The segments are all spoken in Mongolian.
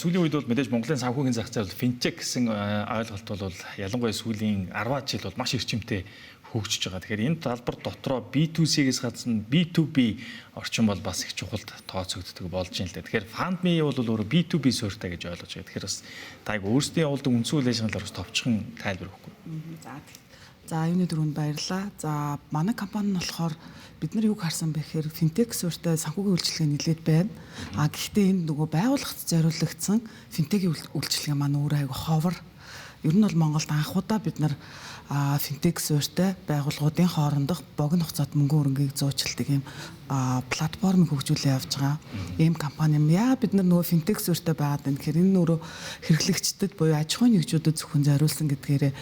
сүүлийн үед бол мэдээж Монголын санхүүгийн зах зээл финтек гэсэн ойлголт бол ялангуяа сүүлийн 10 жил бол маш эрчимтэй хөгжиж байгаа. Тэгэхээр энэ талбар дотроо B2C-гээс гадна B2B орчин бол бас их чухал тооцогддог болж байна л дээ. Тэгэхээр FundMe бол өөрөө B2B суурьтай гэж ойлгож байгаа. Тэгэхээр бас та өөрсдийн явуулдаг үндсэн үйл ажиллагаалаар бас товчхон тайлбар өгөхгүй. За юуны дөрөнд баярлаа. За манай компани нь болохоор бид нар юг харсан бэ гэхээр финтек суурьтай санхүүгийн үйлчилгээ нэлээд байна. Гэхдээ энэ нөгөө байгууллагт зориулагдсан финтекийн үйлчилгээ маань өөрөө айгүй ховор. Ер нь бол Монголд анхудаа бид нар финтек суурьтай байгууллагуудын хоорондох богино хугацаат мөнгө хөрөнгийг зуучилдаг юм платформыг хөгжүүлээ явж байгаа. Ийм компани юм. Яа бид нар нөгөө финтек суурьтай байгаад байна гэхээр энэ өөрөө хэрэглэгчдэд буюу аж ахуйн нэгжүүдэд зөвхөн зориулсан гэдгээрээ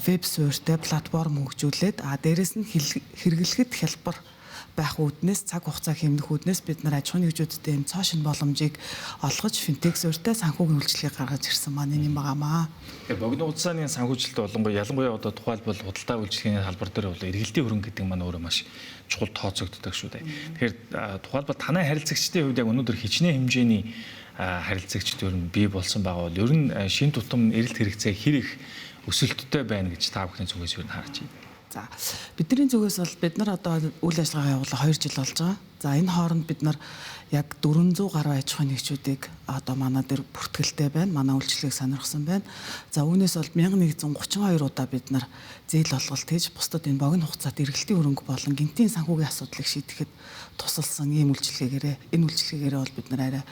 веб суурьтай платформ хөгжүүлээд дээрэс нь хэрэглэхэд хялбар байх үүднээс цаг хугацаа хэмнэх үүднээс бид нар аж ахуйн нэгжүүдэд энэ цоо шин боломжийг олгож финтек суурьтай санхүүгийн үйлчилгээ гаргаж ирсэн маань энэ юм байгаамаа. Тэгэхээр богино хугацааны санхүүжилт ялангуяа одоо тухайлбал худалдаа үйлчилгээний салбар дээр бол эргэлтийн хөрөнгө гэдэг маань өөрөө маш чухал тооцогддог шүү дээ. Тэгэхээр тухайлбал танай харилцагчдын хувьд яг өнөөдөр хичнээн хэмжээний харилцагчд ер нь бий болсон байгаа бол ер нь шин тутам эрэлт хэрэгцээ хэрэг өсөлттэй байна гэж та бүхний зүгээс ер нь харж байна. За бидний зүгээс бол бид нар одоо үйл ажиллагаа явуулаа 2 жил болж байгаа. За энэ хооронд бид нар яг 400 гаруй аж ахуйн нэгжүүдийг одоо манай дээр бүртгэлтэй байна. Манай үйлчлэгийг сонирхсан байна. За үүнээс бол 1132 удаа бид нар зээл олголт хийж бусдад энэ богино хугацаат эргэлтийн хөрөнгө болон гинтийн санхүүгийн асуудлыг шийдэхэд тусалсан ийм үйлчлэгээр энэ үйлчлэгээр бол бид нар арай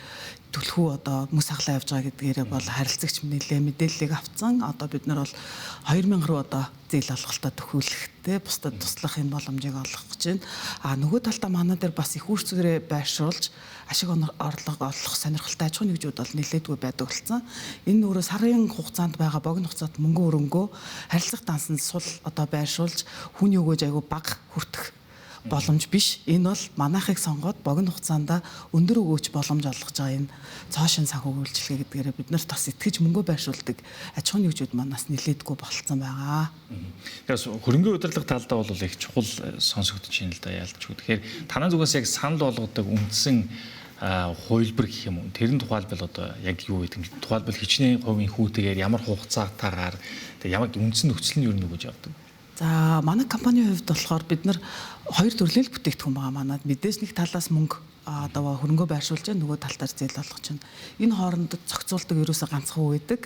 төлхөө одоо мөс ахлаа явж байгаа гэдгээрээ бол харилцагч мэдээллийг авцсан. Одоо бид нар бол 2000 руу одоо зээл олголтоо төхөөлөхтэй бусдад туслах энэ боломжийг олгох гэж байна. Нөгөө талдаа манай дээр бас их үрцгэрээ байршуулж ашиг орлого олох сонирхолтой аж ахуйн нэгжүүд бол нэлээдгүй байдаг болсон. Энэ өөрөө сарын хугацаанд байгаа богино хугацаат мөнгө өрөнгөө харилцах дансанд сул одоо байршуулж хүний өгөөж айгүй бага хүртэх боломж биш. Энэ бол манайхыг сонгоод богино хугацаанд өндөр өгөөч боломж олгож байгаа энэ цоошин санхүүгийн үйлчилгээ гэдгээрээ бид нарт бас итгэж мөнгө байршуулдаг аж ахуйн нэгжүүд манаас нэлээдгүй болцсон байгаа. Тэгэхээр хөрөнгөний удирдлага талдаа бол их чухал сонсогдож байна л да яалтчгүй. Тэгэхээр танай зүгээс яг санал болгодог үндсэн хувилбар гэх юм уу. Тэрэн тухайлбал одоо яг юу гэдэг юм. Тухайлбал хичнээн хувийн хүүтэйгээр ямар хугацаатаагаар ямар үндсэн нөхцөл нь юу нэгж явдаг. За манай компанийн хувьд болохоор бид нар 2 төрлийн бүтээгдэхүүн байгаа манад. Мэдээж нэг талаас мөнгө одоо хөрөнгөө байршуулж байгаа, нөгөө тал дээр зээл олгож байна. Энэ хооронд зохицуулдаг ерөөсө ганцхан үү гэдэг.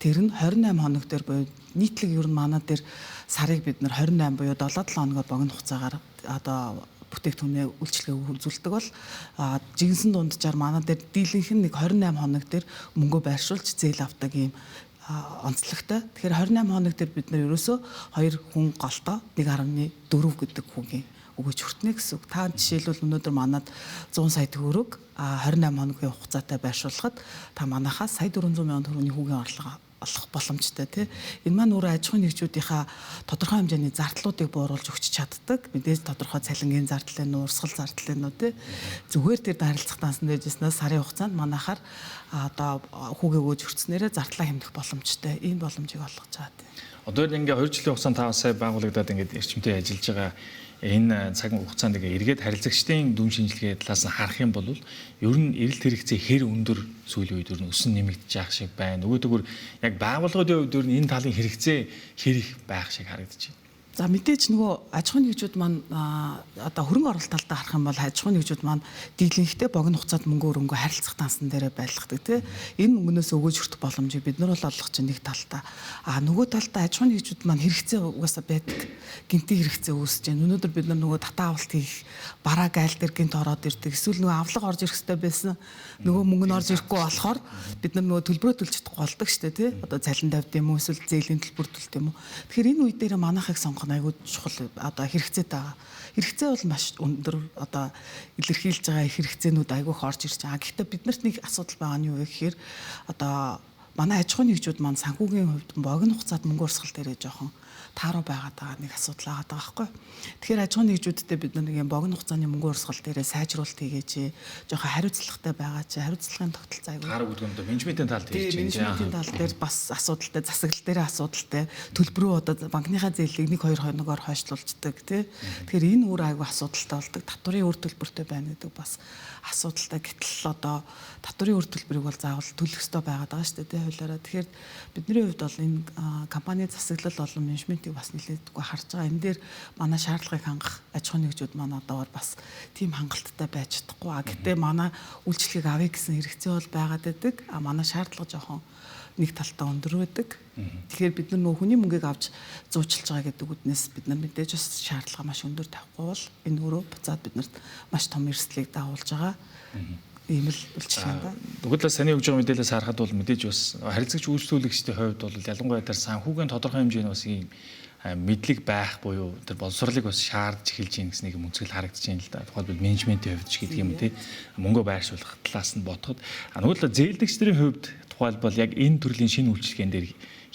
Тэр нь 28 хоног дээр буюу нийтлэг ер нь манай дээр сарыг бид нар 28 буюу 7-7 хоногоор богино хугацаагаар одоо бүтээгдэхүүнээ үйлчлэгээ үзүүлдэг бол жигэнсэн дунджаар манай дээр дийлэнх нь нэг 28 хоног дээр мөнгөө байршуулж зээл авдаг юм онцлогтой. Тэгэхээр 28 хоног дээр бид нар ерөөсөө 2 хүн голтоо 1.4 гэдэг хүүгийн өгөөж хүртнэ гэсэн үг. Та жишээлбэл өнөөдөр манад 100 сая төгрөг 28 хоногийн хугацаатай байршуулахад та манахаас сая 400 мянган төгрөгийн хүүгийн орлого олох боломжтой тий. Энэ маань өөрөө аж ахуйн нэгжүүдийнхаа тодорхой хэмжээний зардлуудыг бууруулж өгч чаддаг. Мэдээж тодорхой цалингийн зардал нь урсгал зардал нь тий. Зүгээр тэр харилцах дансан дэжснээс сарын хугацаанд манайхаар одоо хүүгээ өгөөж хүртснээрээ зардлаа хэмнэх боломжтой. Энэ боломжийг олгож байгаа тий. Одоо ингээ 2 жилийн хугацаанд 5 сая байгуулагдаад ингээ эрчимтэй ажиллаж байгаа энэ цаг хугацаанд эргээд харилцагчдын дүн шинжилгээ талаас нь харах юм бол ер нь эрэлт хэрэгцээ хэр өндөр сүүлийн үед ер нь өсөн нэмэгдэж байгаа шиг байна. Нөгөөдөөр яг байгууллагын хувьд ер нь энэ талын хэрэгцээ хэр их байх шиг харагдаж байна. За мэдээж нөгөө аж ахуйн нэгжүүд маань одоо хөрөнгө оруулалт талдаа харах юм бол аж ахуйн нэгжүүд маань дийлэнхтэй богино хугацаанд мөнгө өрөнгө харилцах дансан дээрээ байлгадаг тийм. Энэ мөнгнөөс өгөөж хүртэх боломжийг бид нар бол олгох чинь нэг талдаа. Нөгөө талдаа аж ахуйн нэгжүүд маань хэрэгцээ угаасаа байдаг. Гинтийн хэрэгцээ үүсэж байна. Өнөөдөр бид нар нөгөө татаа авалт хийх бараа гайл дээр гинт ороод ирдэг. Эсвэл нөгөө авлага орж ирэх хэрэгтэй байсан. Нөгөө мөнгө нь орж ирэхгүй болохоор бид нар нөгөө төлбөрөө төлж чадахгүй болдог шүү дээ тийм. Одоо цалин тавьд юм уу эсвэл зээлийн төлбөр төлд юм уу. Тэгэхээр энэ үе дээр манайхыг сонгох айгуу чухал одоо хэрэгцээтэй байгаа. Хэрэгцээ бол маш өндөр одоо илэрхийлж байгаа хэрэгцээнүүд айгүйх орж ирж байгаа. Гэхдээ биднэрт нэг асуудал байгаа нь юу вэ гэхээр одоо манай аж ахуйн нэгжүүд маань санхүүгийн хувьд богино хугацаанд мөнгө урсгал дээрээ жоохон тааруу байгаад байгаа нэг асуудал байгаа байхгүй. Тэгэхээр аж ахуйн нэгжүүдтэй бид нэг юм богино хугацааны мөнгө урсгал дээрээ сайжруулалт хийгээч, жоохон хариуцлагатай байгаа чи хариуцлагын тогтолцоо айгүй. Хараа гэдэг нь менежментийн талд хийж байгаа. Менежментийн тал дээр бас асуудалтай, засаглал дээр асуудалтай, төлбөрөө одоо банкныхаа зээлийг 1-2 хоногоор хойшлуулцдаг тий. Тэгэхээр энэ үр айгүй асуудалтай болдог. Татварын үр төлбөртэй байна гэдэг бас асуудалтай. Гэтэл одоо татварын үр төлбөрийг бол заавал төлөх ёстой байгаад байгаа шүү дээ тий хуулиараа. Тэгэхээр бидний хувьд бол энэ компани засаглал болон менежментийг бас нэлээдгүй харж байгаа. Энэ дээр манай шаардлагыг хангах аж ахуйн нэгжүүд маань одоогор бас тийм хангалттай байж чадахгүй. Гэтэ манай үйлчлэгийг авъя гэсэн хэрэгцээ бол байгаад байдаг. Манай шаардлага жоохон нэг талтаа өндөр байдаг. Тэгэхээр бид нар нөх хүний мөнгийг авч зуучилж байгаа гэдэг үднээс бид нар мэдээж бас шаардлага маш өндөр тавихгүй бол энэ өөрөө буцаад биднэрт маш том эрсдлийг дагуулж байгаа. Ийм л үйлчлэг байна. Тэгвэл саний өгж байгаа мэдээлэлээс харахад бол мэдээж бас харилцагч үйлчлүүлэгчдийн хувьд бол ялангуяа тэр санхүүгийн тодорхой хэмжээний бас ийм мэдлэг байх буюу тэр боловсролыг бас шаардж эхэлж гин гэсэн нэг үнцгэл харагдаж байна л да. Тухайлбал менежментийн хувьд ч гэдэг юм тий. Мөнгө байршуулах талаас нь бодоход нөгөө зээлдэгчдийн хувьд тухайлбал яг энэ төрлийн шинэ үйлчлэгэн дээр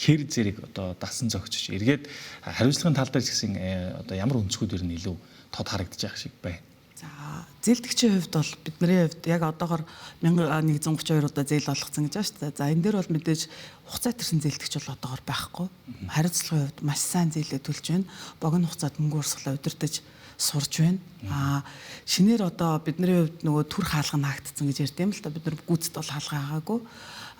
хэр зэрэг одоо дасан зогсож эргээд хариуцлагын тал дээр гэсэн одоо ямар өнцгүүдээр нь илүү тод харагдаж байгаа шиг байна. За зээлдэгчийн хувьд бол бидний хувьд яг одоогор 1132 удаа зээл болгоцсон гэж байна шүү дээ. За энэ дээр бол мэдээж хугацаа төрсэн зээлдэгч бол одоогор байхгүй. Хариуцлагын хувьд маш сайн зээлээ төлж байна. Богино хугацаанд мөнгө урсгалаа удирдах сурж байна. Шинээр одоо бидний хувьд нөгөө түр хаалга наагдсан гэж ярьд юм л да. Бид нар гүйцэд бол хаалгаагаагүй.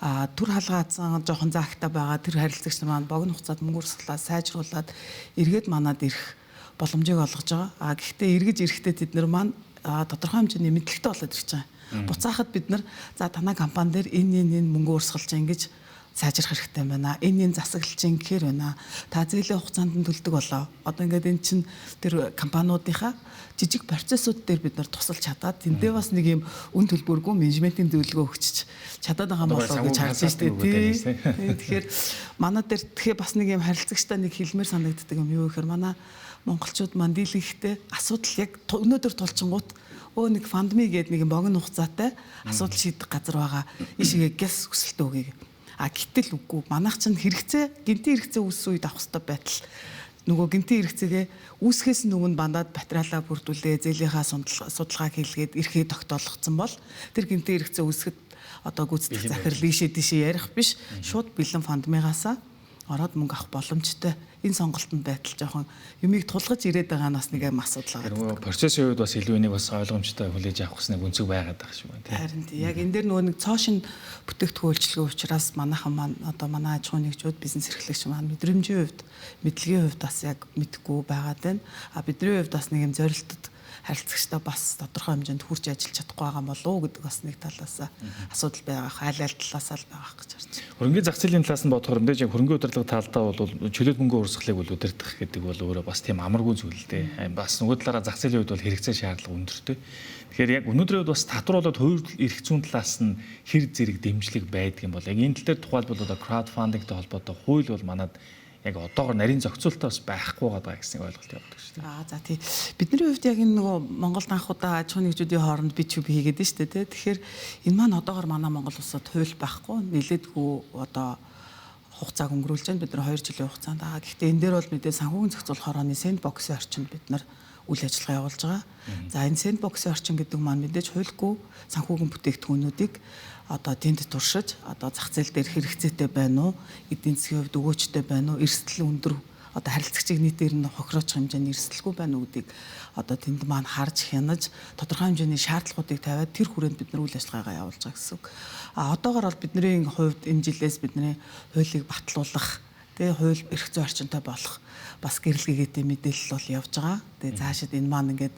Түр хаалгаацсан жоохон заагтай байгаа тэр харилцагч маань богино хугацаанд мөнгө урсгалаа сайжруулад эргээд манад ирэх боломжийг олгож байгаа. Гэхдээ эргэж ирэхдээ тэд нар маань тодорхой хэмжээний мэдлэгтэй болоод ирж байгаа. Буцаахад бид нар за танай компани дээр энэ мөнгө урсгалж ингэж сайжрах хэрэгтэй байна. Энэ засаглалч гэхээр байна. Та зээлийн хугацаанд нь төлдөг болоо. Одоо ингээд эн чинь тэр компаниудынхаа жижиг процессууд дээр бид нар тусалж чадаад тэндээ бас нэг юм үн төлбөргүй менежментийн зөвлөгөө өгч чадаад байгаа болоо гэж харж штэ тий. Тэгэхээр манай дээр тэгэхээр бас нэг юм харилцагчтай нэг хэлмээр санагддаг юм юу гэхээр манай монголчууд маань дийлэнхтэй асуудал яг өнөөдөр тулчингууд нэг фандми гэдэг нэг богино хугацаатай асуудал шийдэх газар байгаа. Ишигээ гэс өсөлтөө өгье. Гэтэл үгүй манайх чинь хэрэгцээ гинтийн хэрэгцээ үүссэн үед авах хэрэгтэй байтал нөгөө гинтийн хэрэгцээгээ үүсгэхээс өмнө бандаад материалаа бүрдүүлээ зээлийнхаа судалгааг хийлгээд эрхээ тогтоолгоцсон бол тэр гинтийн хэрэгцээ үүсгэхэд одоо гүйцэтгэх захирал ийшээ ярих биш шууд бэлэн фандмигаасаа ороод мөнгө авах боломжтой. Энэ сонголтод байтал жоохон юмыг тулгаж ирээд байгаа нь бас нэг юм асуудал байгаа. Процессын үед бас илүү энийг бас ойлгомжтой хүлээж авах гэсэн үнцэг байгаад байгаа шүү дээ. Харин яг энэ дээр нөгөө нэг цоошин бүтээгдэхүүн үйлчлэгээ учраас манайхан маань одоо манай аж ахуйн нэгжүүд бизнес эрхлэгч маань мэдрэмжийн хувьд мэдлэгийн хувьд бас яг мэдгүй байгаад байна. Бидний хувьд бас нэг юм зорилтод харилцагчтай бас тодорхой хэмжээнд хүрч ажиллаж чадахгүй байгаа болов уу гэдэг бас нэг талаас асуудал байгаа. Айл талаас л байгаа гэж харж байна. Хөрөнгөний зах зээлийн талаас нь бодохоор мэдээж хөрөнгөний удирдлага талдаа бол чөлөөт мөнгө урсгалыг бол удирдах гэдэг бол өөрөө бас тийм амаргүй зүйл дээ. Бас нөгөө талаараа зах зээлийн хувьд бол хэрэгцээ шаардлага өндөртэй. Тэгэхээр яг өнөөдрийн үед бас татварлууд хувь эрх зүйн талаас нь хэр зэрэг дэмжлэг байдаг юм бол яг энэ тал дээр тухайлбал одоо краудфандингтэй холбоотой хууль бол манад яг одоогор нарийн зохицуулалтаа бас байхгүй байгаа гэсэн ойлголт явуулдаг шүү дээ. За тий. Бидний хувьд яг энэ нөгөө Монголд анх удаа аж ахуйн нэгжүүдийн хооронд B2B хийгээд нь шүү дээ. Тэгэхээр энэ маань одоогор манай Монгол улсад хууль байхгүй нэлээдгүй одоо хугацааг өнгөрүүлж байна. Бид нар 2 жилийн хугацаанд байгаа. Гэхдээ энэ дээр бол мэдээ санхүүгийн зохицуулах хорооны сэндбоксын орчинд бид нар үйл ажиллагаа явуулж байгаа. За энэ сэндбоксын орчин гэдэг маань мэдээж хуульгүй санхүүгийн бүтээгдэхүүнүүдийг одоо тэнд туршиж одоо зах зээл дээр хэрэгцээтэй байна уу, эдийн засгийн хувьд өгөөжтэй байна уу, эрсдэл өндөр одоо харилцагчийг нийтээр нь хохирооч хэмжээний эрсдэлгүй байна уу гэдгийг одоо тэнд маань харж хянаж тодорхой хэмжээний шаардлагуудыг тавиад тэр хүрээнд бид нар үйл ажиллагаагаа явуулж байгаа гэсэн үг. Одоогор бол бидний хувьд энэ жилээс бидний хуулийг батлуулах тэгээ хууль эрх зүйн орчинтой болох бас гэрэлгээтэй мэдээлэл бол явж байгаа. Тэгээ цаашид энэ маань ингээд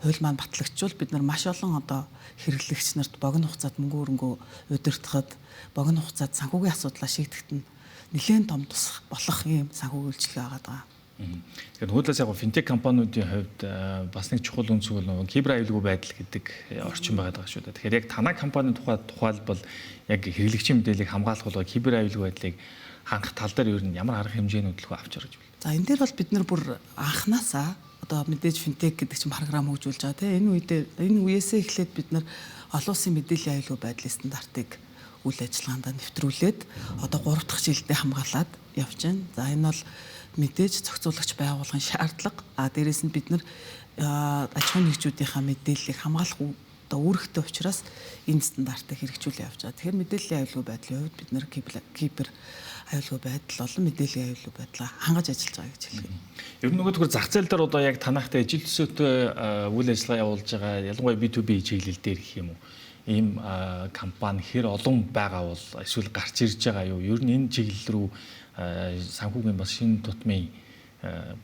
хууль маань батлагдчихвал бид нар маш олон одоо хэрэглэгч нарт богино хугацаанд мөнгө өрөнгөө удирдахад богино хугацаанд санхүүгийн асуудлаа шийдэхэд нь нэлээд том тус болох юм санхүүгийн үйлчилгээ байгаа даа. Тэгэхээр хуулиас яг финтек компаниудын хувьд бас нэг чухал үнцэг бол кибер аюулгүй байдал гэдэг орчин байгаа шүү дээ. Тэгэхээр яг танай компани тухайлбал яг хэрэглэгчийн мэдээллийг хамгаалах болоо кибер аюулгүй байдлыг хангах тал дээр ер нь ямар арга хэмжээнүүд л авч орж байна. За энэ дээр бол бид нар бүр анханасаа одоо мэдээж финтек гэдэг чинь програм хөгжүүлж байгаа тийм энэ үеэсээ эхлээд бид нар олон улсын мэдээллийн аюулгүй байдлын стандартыг үйл ажиллагаанд нэвтрүүлээд одоо 3 дахь жилдээ хамгаалаад явж байна. За энэ бол мэдээж зохицуулагч байгуулгын шаардлага. Дээрээс нь бид нар аж ахуйн нэгжүүдийнхаа мэдээллийг хамгаалах одоо үүрэгтэй учраас энэ стандартыг хэрэгжүүлээ явж байгаа. Тэгэхээр мэдээллийн аюулгүй байдлын хувьд бид нар кибер аюулгүй байдал болон мэдээллийн аюулгүй байдлаа хангаж ажиллаж байгаа гэж хэлдэг. Ер нь нөгөө төгөр зах зээл дээр одоо яг танахтай ижил төсөөтэй үйл ажиллагаа явуулж байгаа ялангуяа B2B чиглэл дээр гэх юм уу? Ийм компани хэр олон байгаа бол эсвэл гарч ирж байгаа юу? Ер нь энэ чиглэл рүү санхүүгийн бас шинэ тутмын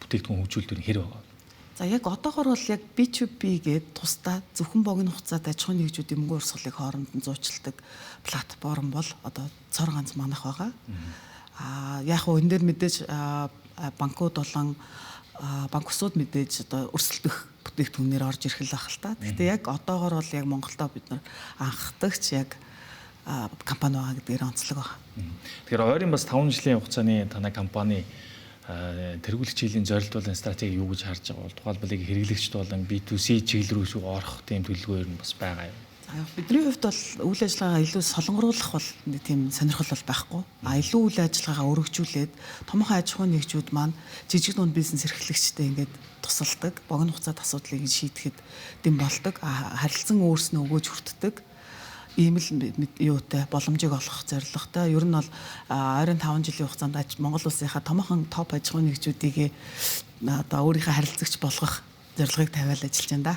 бүтээгдэхүүн хөгжүүлэлтүүд хэр байгаа? За яг одоогор бол яг B2B гээд тусдаа зөвхөн богино хугацаанд аж ахуйн нэгжүүдийн мөнгө урсгалыг хооронд нь зуучилдаг платформ бол одоо цор ганц манах байгаа. Яг хөө энэ дээр мэдээж банкуд болон банк усуд мэдээж одоо өрсөлдөх бүтээгдэхүүнээр орж ирэх л байх л та. Гэхдээ яг одоогор бол яг Монголдо бид нар анхдагч яг компани байгаа гэдгээр онцлог байна. Тэгэхээр ойрын бас 5 жилийн хугацааны танай компани тэргүүлэх чиглэлийн зорилт болон стратеги юу гэж харж байгаа бол тухайлбал хэрэглэгчд болон B2C чиглэл рүү орох тийм төлөвлөгөө ер нь бас байгаа юм. За бидний хувьд бол үйл ажиллагаагаа илүү солонгоруулах бол нэг тийм сонирхол бол байхгүй. Илүү үйл ажиллагаагаа өргөжүүлээд томхон аж ахуйн нэгжүүд маань жижиг дунд бизнес эрхлэгчтэй ингээд тусалдаг, богино хугацаанд асуудлыг шийдэхэд дэм болдог, харилцан өөрснөө өгөөж хүртдэг. Ийм л юутай боломжийг олгох зорилготой. Ер нь бол ойрын 5 жилийн хугацаанд Монгол улсынхаа томоохон топ аж ахуйн нэгжүүдийг одоо өөрийнхөө харилцагч болгох зорилгыг тавиал ажиллаж байна да.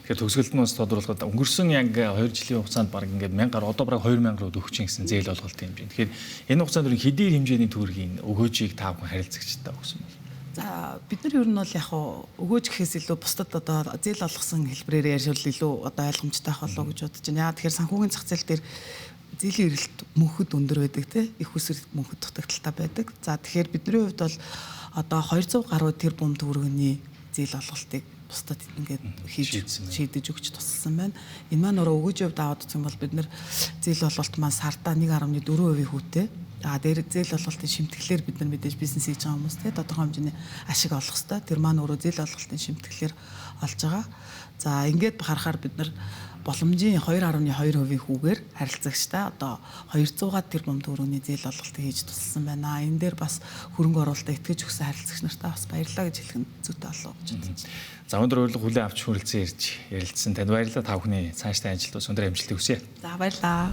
Тэгэхээр төгсгөлд нь бас тодруулахад өнгөрсөн яг 2 жилийн хугацаанд баг ингээд 1000 гаруй одоо бараг 2000 руу өгч гэсэн зээл олголт юм байна. Тэгэхээр энэ хугацаанд хэдийн хэмжээний төгрөгийн өгөөжийг та бүхэн харилцагчтай өгсөн байна. За бид нар ер нь бол яг өгөөж гэхээс илүү бусдад одоо зээл олгосон хэлбэрээр ярьвал илүү одоо ойлгомжтой байх болов уу гэж бодож байна. Яагаад тэгэхээр санхүүгийн зах зээл дээр зээлийн эрэлт мөнхөд өндөр байдаг те их усэр мөнхөд дутагдaltaй байдаг. За тэгэхээр бидний хувьд бол одоо 200 гаруй тэрбум төгрөгийн зээл олголтыг бусдад ингээд шийдэж өгч тусалсан байна. Энэ маань өөрөө өгөөжийн хувьд аваад үзэх юм бол бид нар зээл олголт маань сардаа 1.4% хүүтэй. Дээр зээл олголтын шимтгэлээр бид нар мэдээж бизнес хийж байгаа хүмүүс те тодорхой хэмжээний ашиг олох хэвээр. Тэр маань өөрөө зээл олголтын шимтгэлээр олж байгаа. За ингээд харахаар бид нар боломжийн 2.2% хүүгээр харилцагчтай одоо 200-аад тэрбум төгрөгийн зээл олголтыг хийж тусалсан байна. Энэ дээр бас хөрөнгө оруулалтаа итгэж өгсөн харилцагч нартаа бас баярлалаа гэж хэлэх нь зүйтэй болов гэж бодож байна. За өндөр урилга хүлээн авч хүрэлцэн ирж ярилцсан танд баярлалаа. Та бүхний цаашдаа ажилд бас өндөр амжилт хүсье. За баярлалаа.